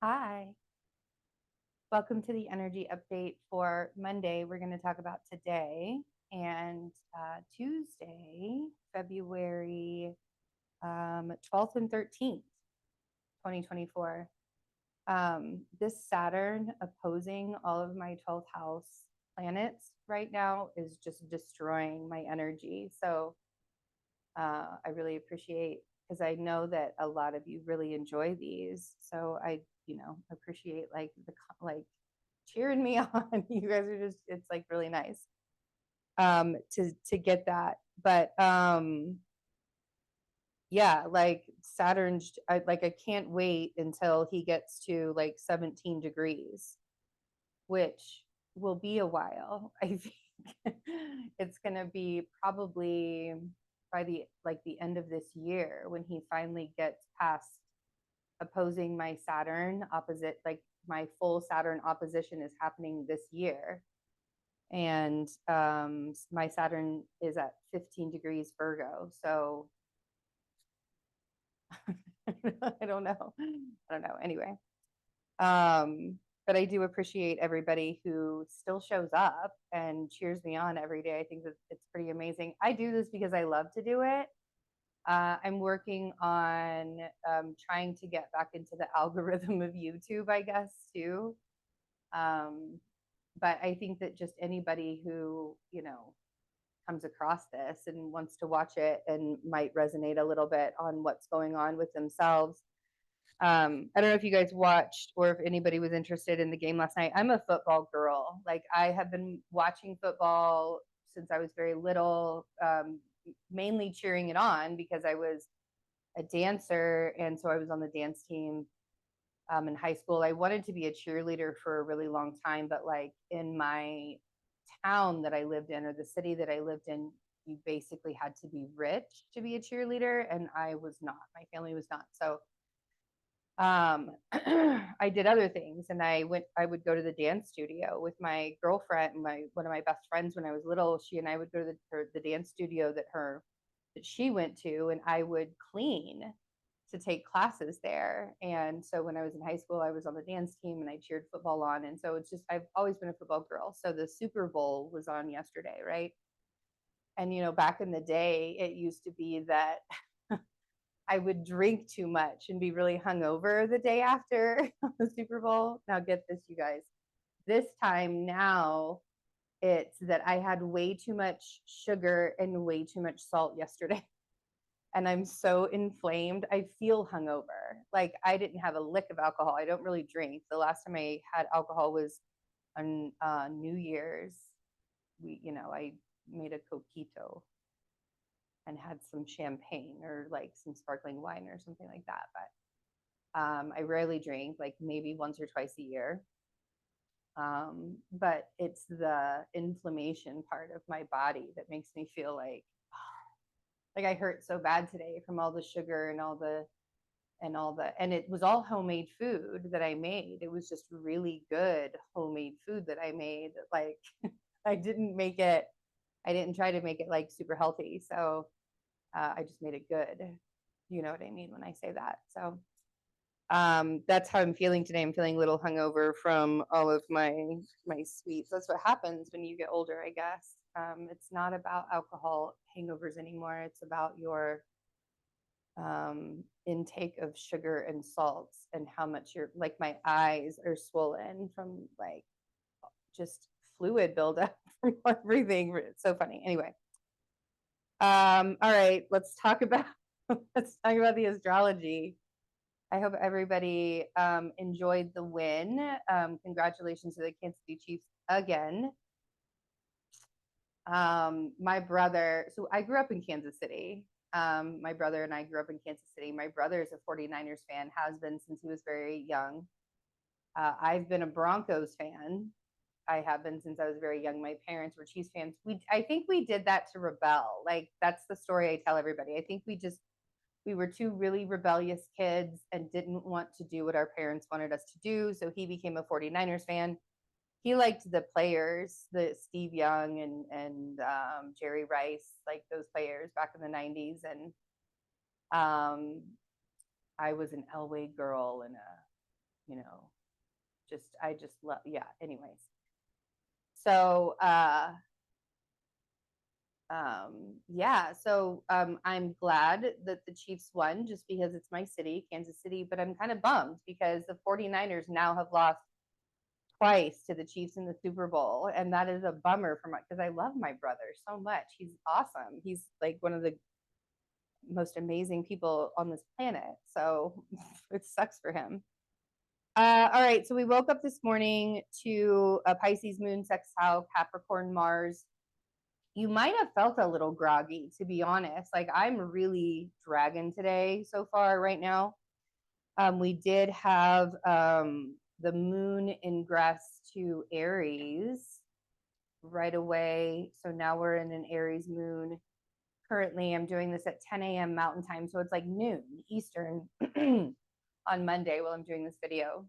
Hi, welcome to the energy update for Monday. We're going to talk about today and Tuesday, February 12th and 13th, 2024. This Saturn opposing all of my 12th house planets right now is just destroying my energy. So I really appreciate, because I know that a lot of you really enjoy these. So I appreciate like cheering me on. You guys are just, it's like really nice to get that. But yeah, like Saturn's, I can't wait until he gets to like 17 degrees, which will be a while. I think it's going to be probably by the end of this year when he finally gets past opposing my Saturn opposite. Like my full Saturn opposition is happening this year, and my Saturn is at 15 degrees Virgo. So I don't know. I don't know. Anyway, but I do appreciate everybody who still shows up and cheers me on every day. I think that it's pretty amazing. I do this because I love to do it. I'm working on trying to get back into the algorithm of YouTube, I guess, too. Um, but I think that just anybody who, comes across this and wants to watch it and might resonate a little bit on what's going on with themselves. I don't know if you guys watched or if anybody was interested in the game last night. I'm a football girl. Like I have been watching football since I was very little, mainly cheering it on because I was a dancer, and so I was on the dance team in high school. I wanted to be a cheerleader for a really long time, but like in my town that I lived in, or the city that I lived in, you basically had to be rich to be a cheerleader, and I was not. My family was not. So I did other things, and I would go to the dance studio with my girlfriend, one of my best friends when I was little. She and I would go to the dance studio that she went to, and I would clean to take classes there. And so when I was in high school, I was on the dance team and I cheered football on. And so it's just, I've always been a football girl. So the Super Bowl was on yesterday, right? And, back in the day, it used to be that I would drink too much and be really hungover the day after the Super Bowl. Now, get this, you guys. This time now, it's that I had way too much sugar and way too much salt yesterday. And I'm so inflamed. I feel hungover. Like I didn't have a lick of alcohol. I don't really drink. The last time I had alcohol was on New Year's. I made a coquito and had some champagne or like some sparkling wine or something like that. But I rarely drink, like maybe once or twice a year. But it's the inflammation part of my body that makes me feel like I hurt so bad today from all the sugar and it was all homemade food that I made. It was just really good homemade food that I made. Like I didn't make it, I didn't try to make it like super healthy. So I just made it good. You know what I mean when I say that. So that's how I'm feeling today. I'm feeling a little hungover from all of my sweets. That's what happens when you get older, I guess. It's not about alcohol hangovers anymore. It's about your intake of sugar and salts and how much you're like my eyes are swollen from like just fluid buildup from everything. It's so funny. Anyway, all right, let's talk about the astrology. I hope everybody enjoyed the win. Congratulations to the Kansas City Chiefs again. My brother, so I grew up in Kansas City. My brother and I grew up in Kansas City. My brother is a 49ers fan, has been since he was very young. I've been a Broncos fan. I have been since I was very young. My parents were Chiefs fans. I think we did that to rebel. Like that's the story I tell everybody. I think we were two really rebellious kids and didn't want to do what our parents wanted us to do. So he became a 49ers fan. He liked the players, the Steve Young and Jerry Rice, like those players back in the 90s. And I was an Elway girl and you know, I just love, yeah, anyways. So, yeah, so I'm glad that the Chiefs won just because it's my city, Kansas City, but I'm kind of bummed because the 49ers now have lost twice to the Chiefs in the Super Bowl. And that is a bummer for my, because I love my brother so much. He's awesome. He's like one of the most amazing people on this planet. So it sucks for him. All right. So we woke up this morning to a Pisces moon sextile Capricorn Mars. You might have felt a little groggy, to be honest. Like I'm really dragging today so far right now. We did have the moon ingress to Aries right away. So now we're in an Aries moon. Currently, I'm doing this at 10 a.m. Mountain Time. So it's like noon Eastern on Monday while I'm doing this video.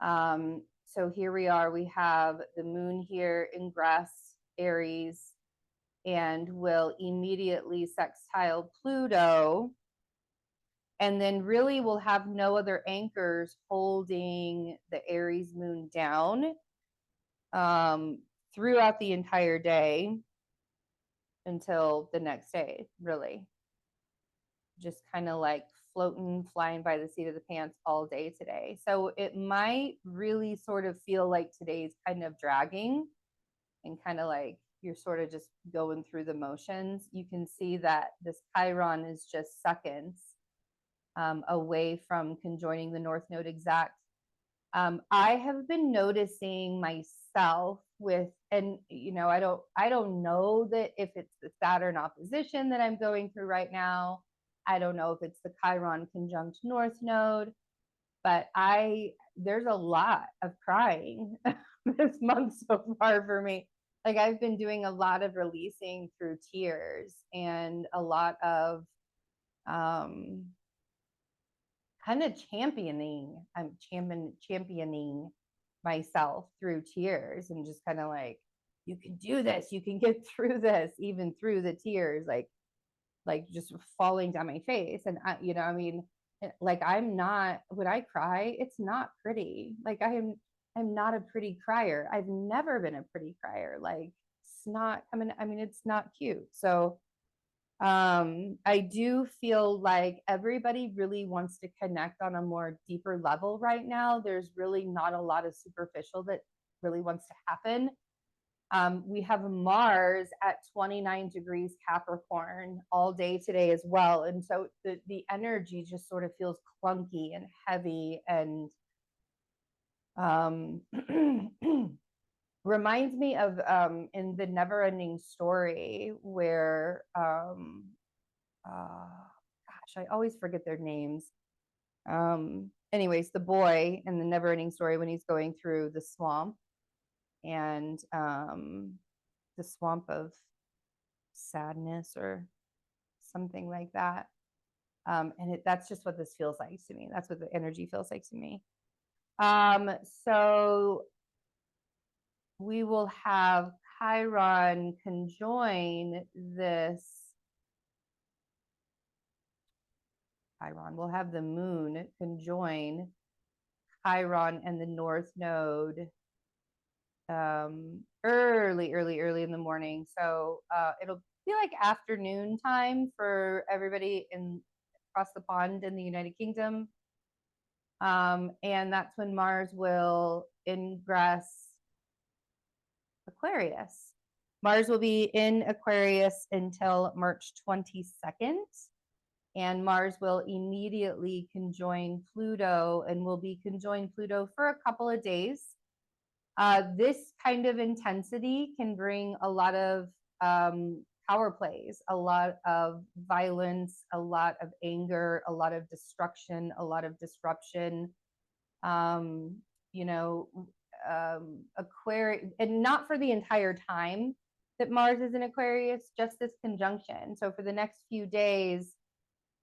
So here we are. We have the moon here ingress Aries and will immediately sextile Pluto. And then really we'll have no other anchors holding the Aries moon down throughout the entire day until the next day, really. Just kind of like floating, flying by the seat of the pants all day today. So it might really sort of feel like today's kind of dragging and kind of like you're sort of just going through the motions. You can see that this Chiron is just seconds away from conjoining the North Node exact. I have been noticing myself with, and you know, I don't know that if it's the Saturn opposition that I'm going through right now. I don't know if it's the Chiron conjunct North Node, but there's a lot of crying this month so far for me. Like I've been doing a lot of releasing through tears and a lot of kind of championing myself through tears and just kind of like, you can do this, you can get through this, even through the tears, like just falling down my face. And I, you know, I mean, like I'm not, when I cry, it's not pretty. Like I'm not a pretty crier. I've never been a pretty crier. Like it's not, I mean, it's not cute. So I do feel like everybody really wants to connect on a more deeper level right now. There's really not a lot of superficial that really wants to happen. We have Mars at 29 degrees Capricorn all day today as well. And so the energy just sort of feels clunky and heavy and reminds me of in the Never Ending Story where gosh, I always forget their names. Anyways, the boy in the Never Ending Story when he's going through the swamp and the swamp of sadness or something like that. And that's just what this feels like to me. That's what the energy feels like to me. So we will have Chiron conjoin this. Chiron. We'll have the moon conjoin Chiron and the North Node early in the morning. So it'll be like afternoon time for everybody across the pond in the United Kingdom. And that's when Mars will ingress Aquarius. Mars will be in Aquarius until March 22nd. And Mars will immediately conjoin Pluto and will be conjoined Pluto for a couple of days. This kind of intensity can bring a lot of power plays, a lot of violence, a lot of anger, a lot of destruction, a lot of disruption. You know, Aquarius, and not for the entire time that Mars is in Aquarius, just this conjunction. So for the next few days,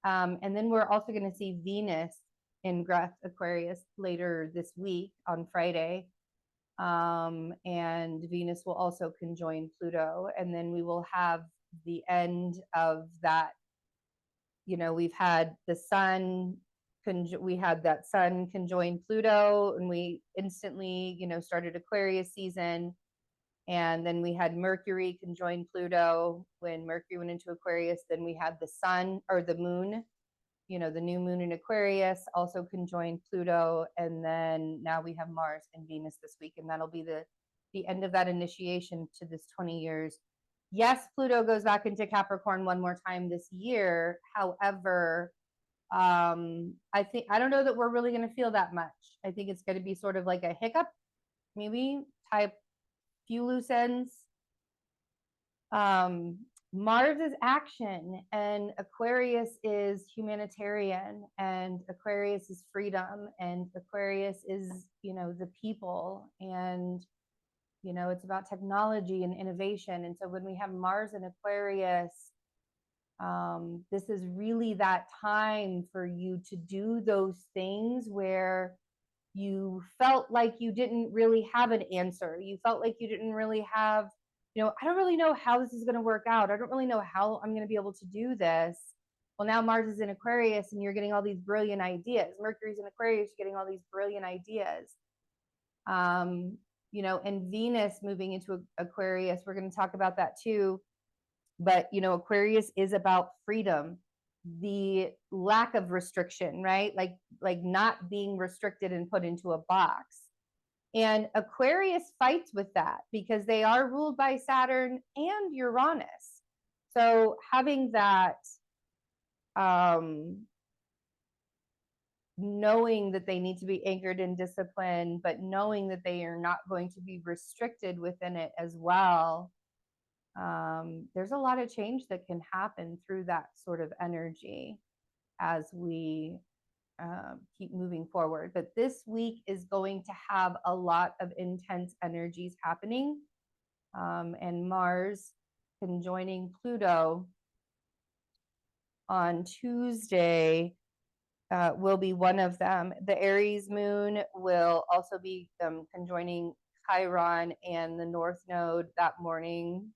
and then we're also going to see Venus in Aquarius later this week on Friday. And Venus will also conjoin Pluto. And then we will have the end of that. You know, we've had the sun we had that Sun conjoin Pluto, and we instantly, started Aquarius season. And then we had Mercury conjoin Pluto when Mercury went into Aquarius. Then we had the Sun, or the Moon, the new moon in Aquarius also conjoined Pluto. And then now we have Mars and Venus this week, and that'll be the end of that initiation to this 20 years. Yes, Pluto goes back into Capricorn one more time this year. However, I don't know that we're really going to feel that much. I think it's going to be sort of like a hiccup, maybe type few loose ends. Mars is action, and Aquarius is humanitarian, and Aquarius is freedom, and Aquarius is, the people, and, it's about technology and innovation. And so when we have Mars in Aquarius, this is really that time for you to do those things where you felt like you didn't really have an answer. You felt like you didn't really have, I don't really know how this is going to work out. I don't really know how I'm going to be able to do this. Well, now Mars is in Aquarius, and you're getting all these brilliant ideas. Mercury's in Aquarius, you're getting all these brilliant ideas. And Venus moving into Aquarius, we're going to talk about that too. But, Aquarius is about freedom, the lack of restriction, right? Like not being restricted and put into a box. And Aquarius fights with that because they are ruled by Saturn and Uranus. So having that, knowing that they need to be anchored in discipline, but knowing that they are not going to be restricted within it as well. There's a lot of change that can happen through that sort of energy as we keep moving forward. But this week is going to have a lot of intense energies happening, and Mars conjoining Pluto on Tuesday will be one of them. The Aries moon will also be conjoining Chiron and the North Node that morning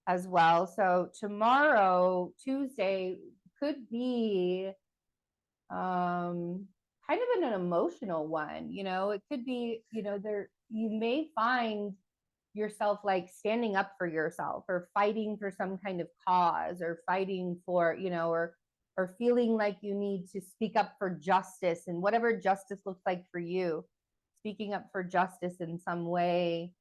as well. So tomorrow, Tuesday, could be kind of an emotional one. It could be, there you may find yourself like standing up for yourself, or fighting for some kind of cause, or fighting for, or feeling like you need to speak up for justice, and whatever justice looks like for you. Speaking up for justice in some way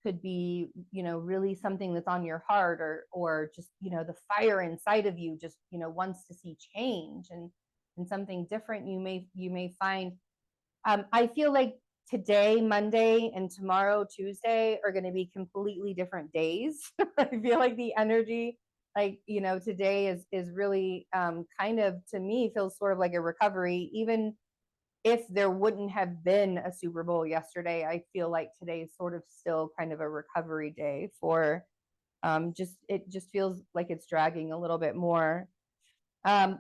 could be, really something that's on your heart, or just, the fire inside of you just, wants to see change and something different. You may find, I feel like today, Monday, and tomorrow, Tuesday, are going to be completely different days. I feel like the energy, like, today is really kind of, to me, feels sort of like a recovery. Even if there wouldn't have been a Super Bowl yesterday, I feel like today is sort of still kind of a recovery day for it just feels like it's dragging a little bit more.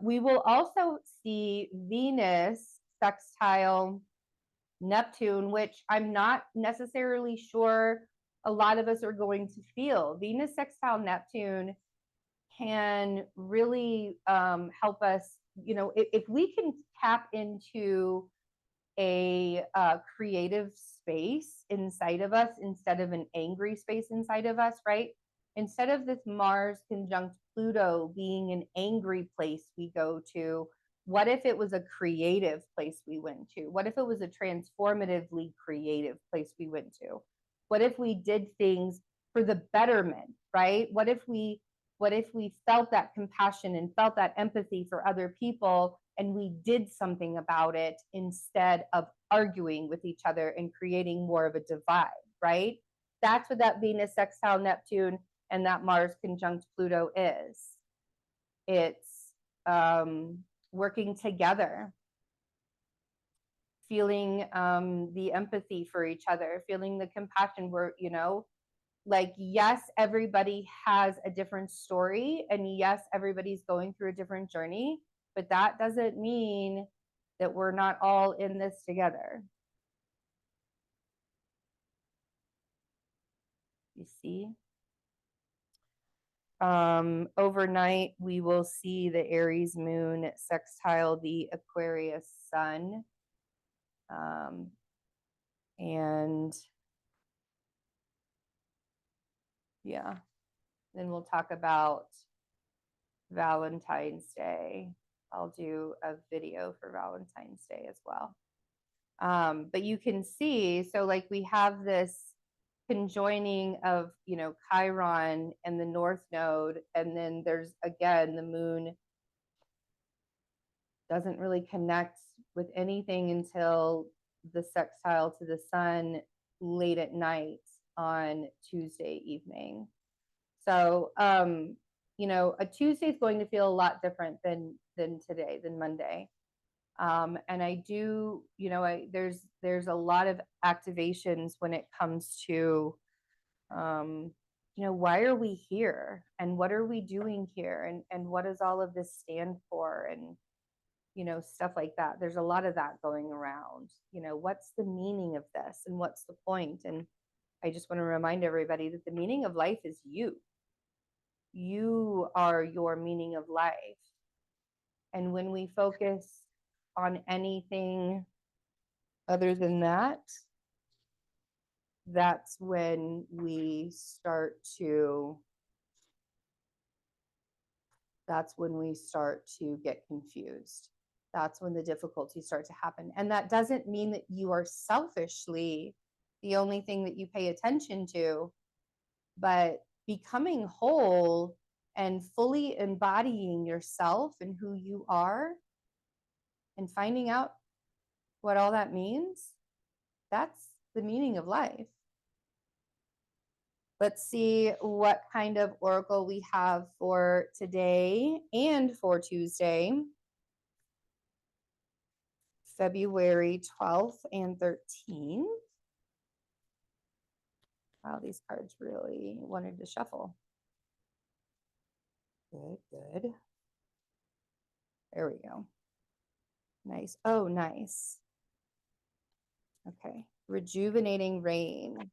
We will also see Venus sextile Neptune, which I'm not necessarily sure a lot of us are going to feel. Venus sextile Neptune can really help us, if we can tap into a creative space inside of us instead of an angry space inside of us, right? Instead of this Mars conjunct Pluto being an angry place we go to, what if it was a creative place we went to? What if it was a transformatively creative place we went to? What if we did things for the betterment, right? What if we felt that compassion and felt that empathy for other people, and we did something about it instead of arguing with each other and creating more of a divide, right? That's what that Venus sextile Neptune and that Mars conjunct Pluto is. It's working together, feeling the empathy for each other, feeling the compassion. Where, like, yes, everybody has a different story, and yes, everybody's going through a different journey, but that doesn't mean that we're not all in this together. You see? Overnight, we will see the Aries moon sextile the Aquarius sun. And yeah, then we'll talk about Valentine's Day. I'll do a video for Valentine's Day as well. But you can see, so like we have this conjoining of, Chiron and the North Node, and then there's again the moon doesn't really connect with anything until the sextile to the sun late at night on Tuesday evening. So, a Tuesday is going to feel a lot different than today, than Monday. And I do, there's a lot of activations when it comes to, why are we here and what are we doing here and what does all of this stand for and stuff like that. There's a lot of that going around. What's the meaning of this and what's the point? And I just want to remind everybody that the meaning of life is you. You are your meaning of life. And when we focus on anything other than that, that's when we start to get confused. That's when the difficulties start to happen. And that doesn't mean that you are selfishly the only thing that you pay attention to, but becoming whole and fully embodying yourself and who you are and finding out what all that means, that's the meaning of life. Let's see what kind of oracle we have for today and for Tuesday, February 12th and 13th. Wow, these cards really wanted to shuffle. Good. There we go. Nice. Oh, nice. Okay. Rejuvenating rain.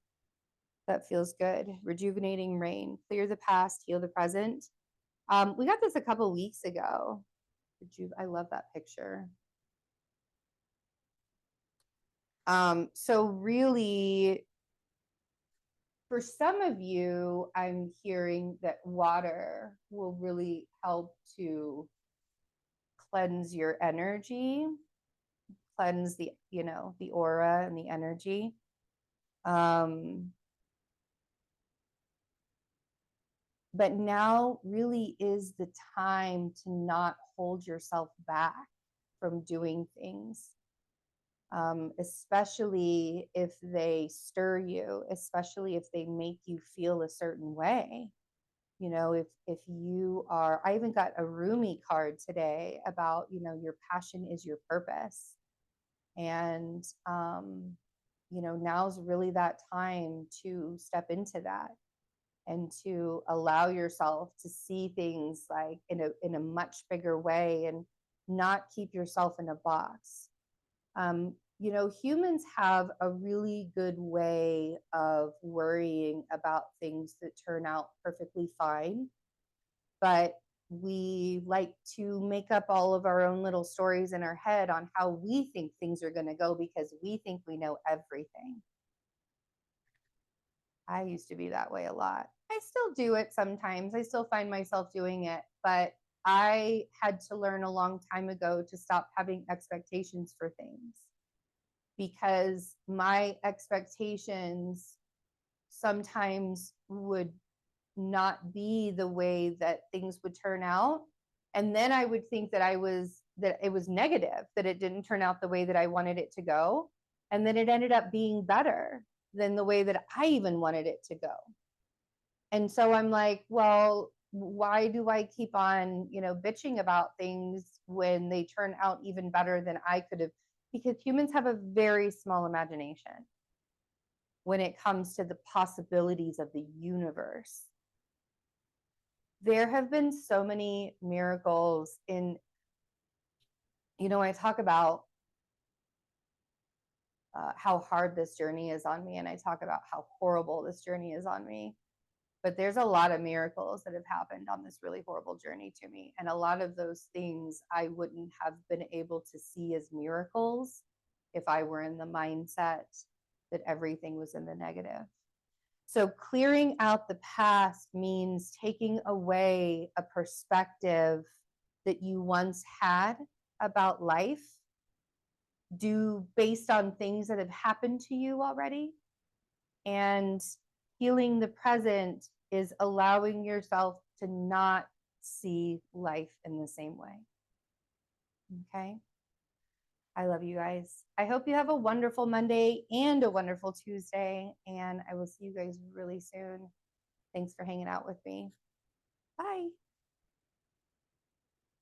That feels good. Rejuvenating rain. Clear the past, heal the present. We got this a couple weeks ago. I love that picture. So really, for some of you, I'm hearing that water will really help to cleanse your energy, cleanse the aura and the energy. But now really is the time to not hold yourself back from doing things, especially if they stir you, especially if they make you feel a certain way. If you are, I even got a Rumi card today about, your passion is your purpose. And, now's really that time to step into that and to allow yourself to see things like in a much bigger way and not keep yourself in a box. Humans have a really good way of worrying about things that turn out perfectly fine, but we like to make up all of our own little stories in our head on how we think things are going to go because we think we know everything. I used to be that way a lot. I still do it sometimes. I still find myself doing it, but I had to learn a long time ago to stop having expectations for things because my expectations sometimes would not be the way that things would turn out. And then I would think that it was negative, that it didn't turn out the way that I wanted it to go. And then it ended up being better than the way that I even wanted it to go. And so I'm like, well, why do I keep on, bitching about things when they turn out even better than I could have? Because humans have a very small imagination when it comes to the possibilities of the universe. There have been so many miracles in, I talk about how hard this journey is on me, and I talk about how horrible this journey is on me. But there's a lot of miracles that have happened on this really horrible journey to me. And a lot of those things I wouldn't have been able to see as miracles if I were in the mindset that everything was in the negative. So clearing out the past means taking away a perspective that you once had about life, based on things that have happened to you already. And healing the present is allowing yourself to not see life in the same way. Okay? I love you guys. I hope you have a wonderful Monday and a wonderful Tuesday, and I will see you guys really soon. Thanks for hanging out with me. Bye.